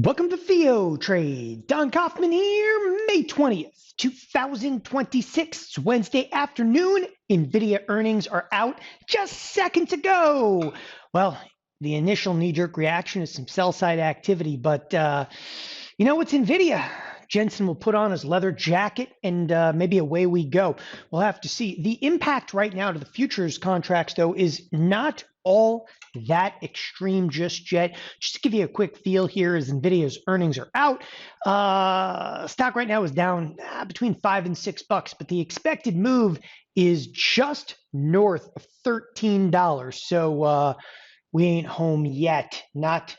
Welcome to TheoTrade. Don Kaufman here, May 20th, 2026, it's Wednesday afternoon. Nvidia earnings are out just seconds ago. Well, the initial knee-jerk reaction is some sell-side activity, but you know, it's Nvidia. Jensen will put on his leather jacket and maybe away we go. We'll have to see. The impact right now to the futures contracts, though, is not all that extreme just yet. Just to give you a quick feel here, as Nvidia's earnings are out, stock right now is down between $5 and $6, but the expected move is just north of $13. So we ain't home yet, not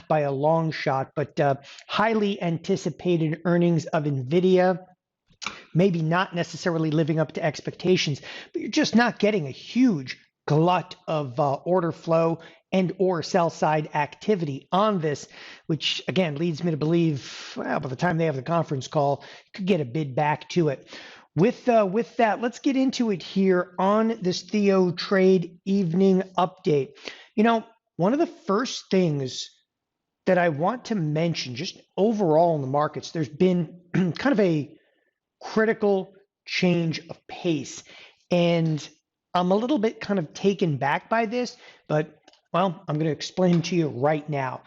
by a long shot, but highly anticipated earnings of Nvidia. Maybe not necessarily living up to expectations, but you're just not getting a huge glut of order flow and or sell side activity on this, which again leads me to believe, well, by the time they have the conference call, could get a bid back to it. With that, let's get into it here on this TheoTrade evening update. You know, one of the first things that I want to mention, just overall in the markets, there's been kind of a critical change of pace, and I'm a little bit kind of taken back by this, but well, I'm going to explain to you right now.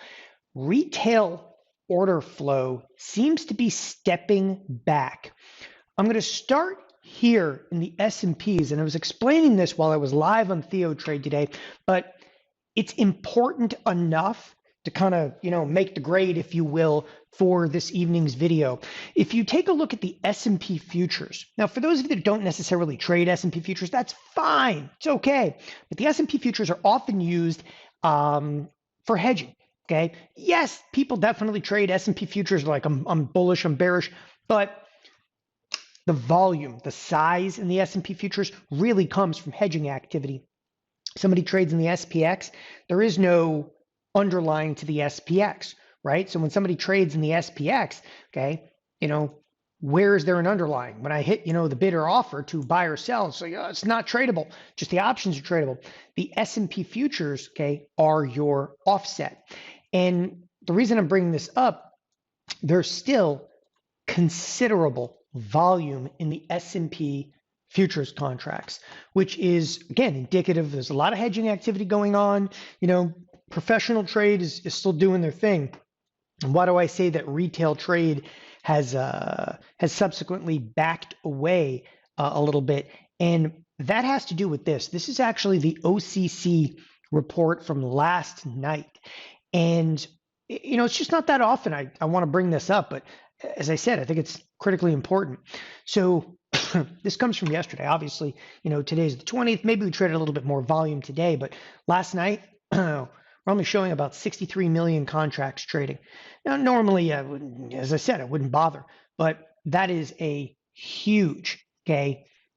Retail order flow seems to be stepping back. I'm going to start here in the S&Ps, and I was explaining this while I was live on TheoTrade today, but it's important enough to kind of, you know, make the grade, if you will, for this evening's video. If you take a look at the S&P futures, now for those of you that don't necessarily trade S&P futures, that's fine, it's okay. But the S&P futures are often used for hedging, okay? Yes, people definitely trade S&P futures like I'm bullish, I'm bearish, but the volume, the size in the S&P futures really comes from hedging activity. Somebody trades in the SPX, there is no underlying to the SPX, right? So when somebody trades in the SPX, okay, you know, where is there an underlying? When I hit, you know, the bid or offer to buy or sell, so it's not tradable, just the options are tradable. The S&P futures, okay, are your offset. And the reason I'm bringing this up, there's still considerable volume in the S&P futures contracts, which is, again, indicative there's a lot of hedging activity going on. You know, professional trade is still doing their thing. And why do I say that retail trade has subsequently backed away a little bit? And that has to do with this. This is actually the OCC report from last night. And, you know, it's just not that often I want to bring this up, but as I said, I think it's critically important. So this comes from yesterday. Obviously, you know, today's the 20th. Maybe we traded a little bit more volume today, but last night, we're only showing about 63 million contracts trading. Now, normally, as I said, I wouldn't bother, but that is a huge,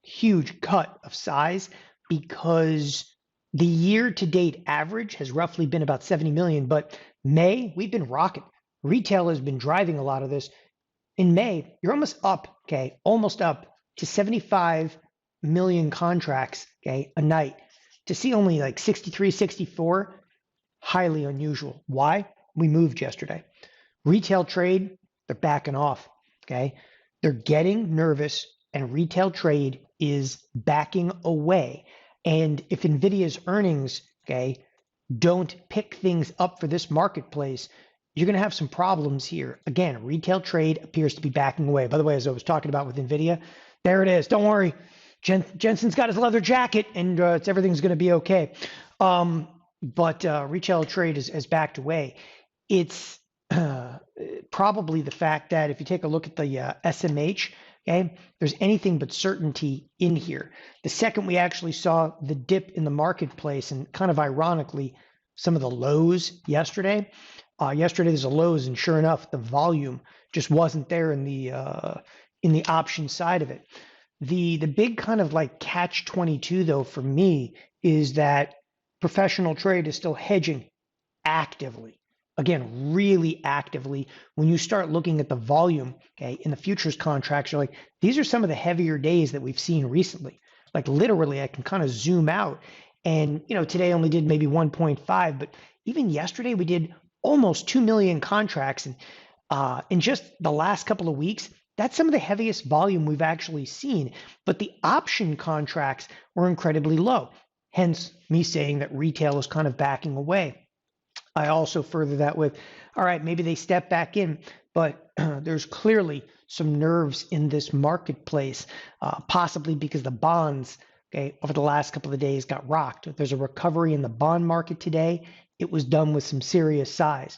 huge cut of size, because the year-to-date average has roughly been about 70 million, but May, we've been rocking. Retail has been driving a lot of this. In May, you're almost up, almost up to 75 million contracts, a night. To see only like 63, 64, highly unusual. Why? We moved yesterday. Retail trade, they're backing off, They're getting nervous, and retail trade is backing away. And if Nvidia's earnings, don't pick things up for this marketplace, you're going to have some problems here. Again, retail trade appears to be backing away. By the way, as I was talking about with Nvidia, there it is. Don't worry. Jensen's got his leather jacket, and everything's going to be okay. But retail trade has backed away. It's probably the fact that if you take a look at the SMH, there's anything but certainty in here. The second we actually saw the dip in the marketplace, and kind of ironically, some of the lows yesterday. Yesterday there's a lows, and sure enough, the volume just wasn't there in the option side of it. The big kind of like catch-22 though for me is that professional trade is still hedging actively. Again, really actively. When you start looking at the volume, in the futures contracts, you're like, these are some of the heavier days that we've seen recently. Like literally, I can kind of zoom out, and you know, today only did maybe 1.5, but even yesterday we did almost 2 million contracts in just the last couple of weeks. That's some of the heaviest volume we've actually seen. But the option contracts were incredibly low, hence me saying that retail is kind of backing away. I also further that with, all right, maybe they step back in, but there's clearly some nerves in this marketplace, possibly because the bonds, okay, over the last couple of days got rocked. There's a recovery in the bond market today. It was done with some serious size.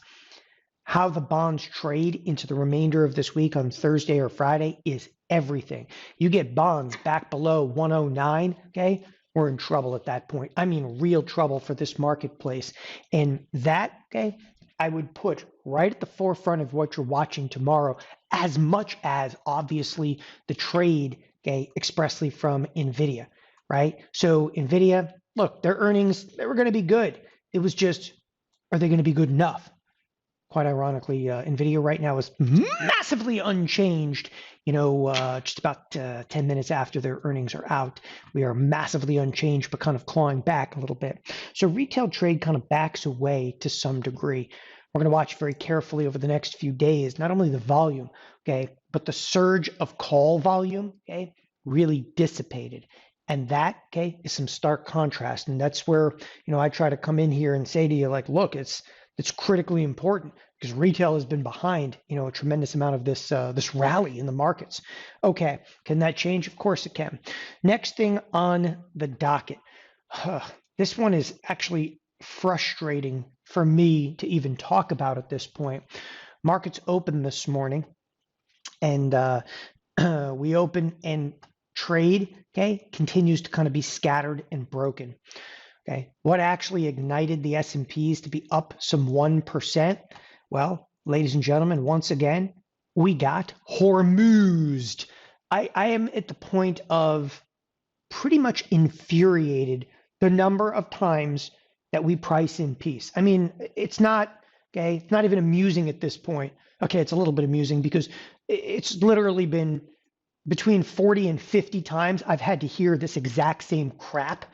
How the bonds trade into the remainder of this week on Thursday or Friday is everything. You get bonds back below 109, okay? We're in trouble at that point. I mean, real trouble for this marketplace. And that, okay, I would put right at the forefront of what you're watching tomorrow, as much as obviously the trade, okay, expressly from Nvidia, right? So Nvidia, look, their earnings, they were going to be good. It was just, are they going to be good enough? Quite ironically, Nvidia right now is massively unchanged. Just about 10 minutes after their earnings are out, we are massively unchanged, but kind of clawing back a little bit. So retail trade kind of backs away to some degree. We're going to watch very carefully over the next few days, not only the volume, okay, but the surge of call volume, okay, really dissipated. And that, okay, is some stark contrast. And that's where, I try to come in here and say to you, like, look, it's critically important because retail has been behind, a tremendous amount of this rally in the markets. Okay, can that change? Of course it can. Next thing on the docket. This one is actually frustrating for me to even talk about at this point. Markets opened this morning, and we open and trade, okay, continues to kind of be scattered and broken. Okay, what actually ignited the S&Ps to be up some 1%? Well, ladies and gentlemen, once again, we got Hormuzed. I am at the point of pretty much infuriated the number of times that we price in peace. I mean, it's not, okay, it's not even amusing at this point. Okay, it's a little bit amusing because it's literally been between 40 and 50 times I've had to hear this exact same crap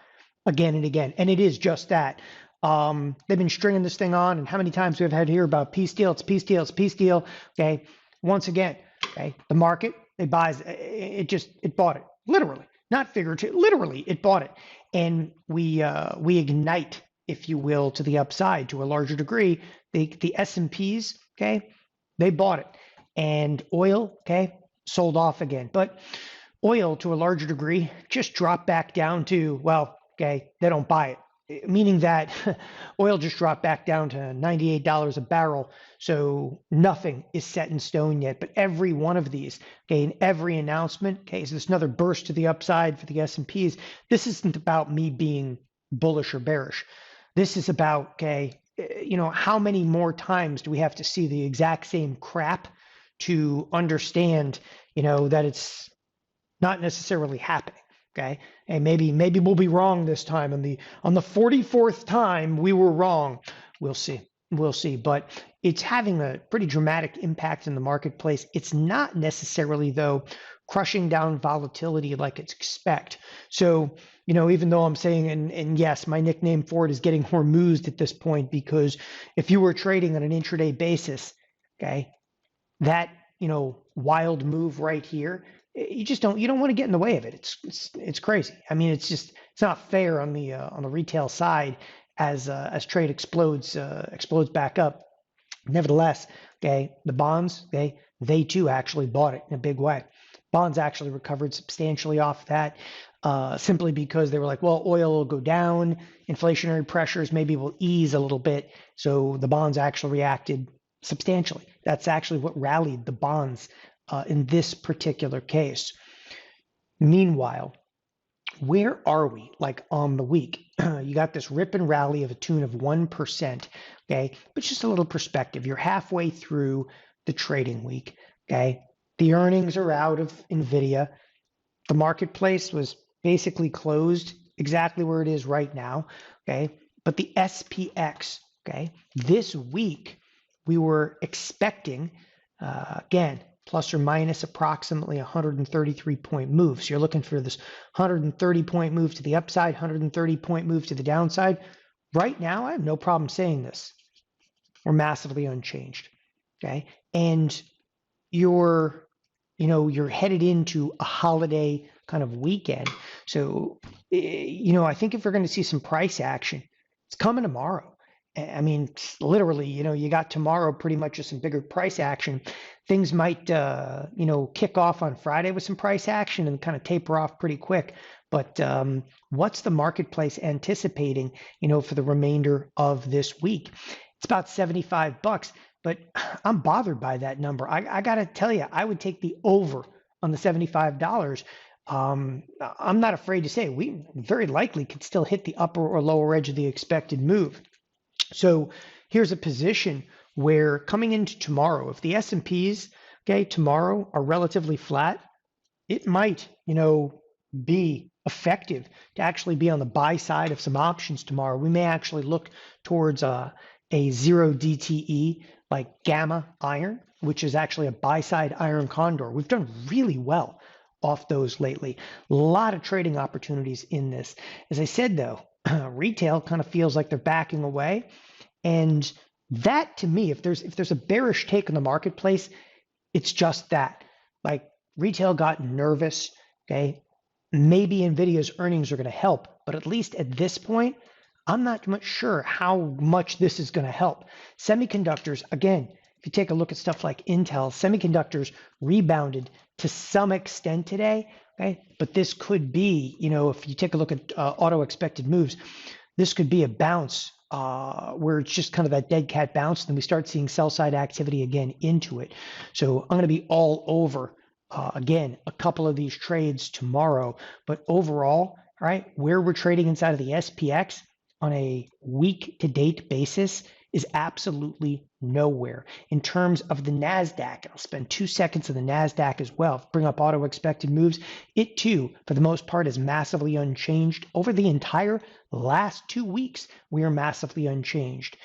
again and again. And it is just that. They've been stringing this thing on, and how many times we've had to hear about peace deal, it's peace deal, it's peace deal. Okay. Once again, okay, the market, it buys, it bought it. Literally, not figuratively, literally, it bought it. And we ignite, if you will, to the upside to a larger degree. The S&Ps, okay, they bought it. And oil, okay, sold off again. But oil, to a larger degree, just dropped back down to, well, okay, they don't buy it, meaning that oil just dropped back down to $98 a barrel. So nothing is set in stone yet. But every one of these, okay, in every announcement, okay, is this another burst to the upside for the S&Ps? This isn't about me being bullish or bearish. This is about, okay, how many more times do we have to see the exact same crap to understand, that it's not necessarily happening. Okay, and maybe we'll be wrong this time. On the 44th time we were wrong. We'll see. But it's having a pretty dramatic impact in the marketplace. It's not necessarily, though, crushing down volatility like it's expect. So, even though I'm saying, and yes, my nickname for it is getting Hormuzed at this point, because if you were trading on an intraday basis, okay, that, wild move right here, you don't want to get in the way of it. It's crazy. I mean, it's not fair on the retail side as trade explodes back up. Nevertheless, okay, the bonds, they too actually bought it in a big way. Bonds actually recovered substantially off that, simply because they were like, well, oil will go down, inflationary pressures maybe will ease a little bit, so the bonds actually reacted substantially. That's actually what rallied the bonds in this particular case. Meanwhile, where are we like on the week? You got this rip and rally of a tune of 1%, okay? But just a little perspective. You're halfway through the trading week, okay? The earnings are out of Nvidia. The marketplace was basically closed exactly where it is right now, okay? But the SPX, okay, this week we were expecting, again, plus or minus approximately 133-point move. So you're looking for this 130-point move to the upside, 130-point move to the downside. Right now, I have no problem saying this. We're massively unchanged. Okay. And you're headed into a holiday kind of weekend. So, I think if we're going to see some price action, it's coming tomorrow. I mean, literally, you got tomorrow pretty much just some bigger price action. Things might, kick off on Friday with some price action and kind of taper off pretty quick. But what's the marketplace anticipating, for the remainder of this week? It's about $75. But I'm bothered by that number. I got to tell you, I would take the over on the $75. I'm not afraid to say we very likely could still hit the upper or lower edge of the expected move. So here's a position where coming into tomorrow, if the S&Ps, okay, tomorrow are relatively flat, it might, be effective to actually be on the buy side of some options tomorrow. We may actually look towards a 0 DTE like gamma iron, which is actually a buy side iron condor. We've done really well off those lately. A lot of trading opportunities in this. As I said, though, retail kind of feels like they're backing away. And that, to me, if there's a bearish take in the marketplace, it's just that. Like retail got nervous, okay? Maybe Nvidia's earnings are going to help, but at least at this point, I'm not much sure how much this is going to help. Semiconductors, again, if you take a look at stuff like Intel, semiconductors rebounded to some extent today, okay? But this could be, if you take a look at auto expected moves, this could be a bounce where it's just kind of that dead cat bounce, and then we start seeing sell side activity again into it. So I'm going to be all over, again, a couple of these trades tomorrow. But overall, all right, where we're trading inside of the SPX on a week to date basis is absolutely nowhere. In terms of the NASDAQ, I'll spend 2 seconds on the NASDAQ as well. Bring up auto expected moves. It too, for the most part, is massively unchanged. Over the entire last 2 weeks, we are massively unchanged.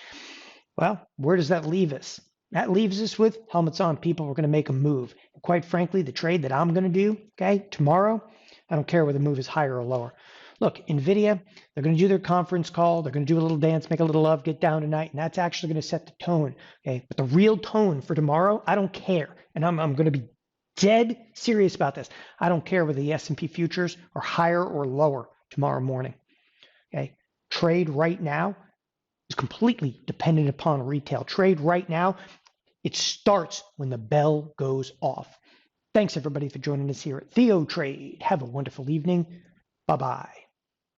Well, where does that leave us? That leaves us with helmets on, people. We're going to make a move. And quite frankly, the trade that I'm going to do, okay, tomorrow, I don't care whether the move is higher or lower. Look, Nvidia, they're going to do their conference call. They're going to do a little dance, make a little love, get down tonight, and that's actually going to set the tone. Okay, but the real tone for tomorrow, I don't care, and I'm going to be dead serious about this. I don't care whether the S&P futures are higher or lower tomorrow morning. Okay, trade right now is completely dependent upon retail. Trade right now, it starts when the bell goes off. Thanks everybody for joining us here at TheoTrade. Have a wonderful evening. Bye-bye.